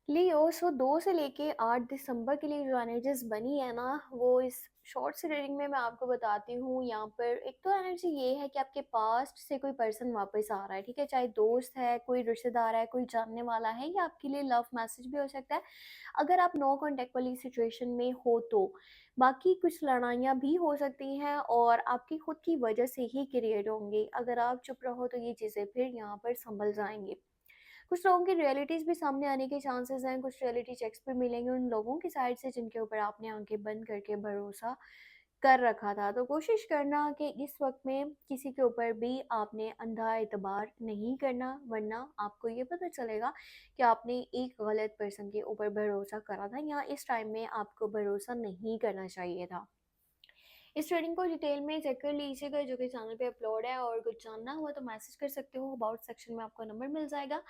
लियो, सो 2 से लेके 8 दिसंबर के लिए जो एनर्जीज़ बनी है ना, वो इस शॉर्ट्स रीडिंग में मैं आपको बताती हूँ। यहाँ पर एक तो एनर्जी ये है कि आपके पास्ट से कोई पर्सन वापस आ रहा है, ठीक है? चाहे दोस्त है, कोई रिश्तेदार है, कोई जानने वाला है, या आपके लिए लव मैसेज भी हो सकता है, अगर आप नो कॉन्टैक्ट वाली सिचुएशन में हो तो। बाकी कुछ लड़ाइयाँ भी हो सकती हैं और आपकी खुद की वजह से ही क्रिएट होंगी। अगर आप चुप रहो तो ये चीज़ें फिर यहाँ पर सँभल जाएँगी। कुछ लोगों की रियलिटीज़ भी सामने आने के चांसेस हैं, कुछ रियलिटी चेक्स भी मिलेंगे उन लोगों की साइड से जिनके ऊपर आपने आँखें बंद करके भरोसा कर रखा था। तो कोशिश करना कि इस वक़्त में किसी के ऊपर भी आपने अंधा एतबार नहीं करना, वरना आपको ये पता चलेगा कि आपने एक गलत पर्सन के ऊपर भरोसा करा था, या इस टाइम में आपको भरोसा नहीं करना चाहिए था। इस रीडिंग को डिटेल में चेक कर लीजिएगा, जो कि चैनल पे अपलोड है, और कुछ जानना हुआ तो मैसेज कर सकते हो, अबाउट सेक्शन में आपको नंबर मिल जाएगा।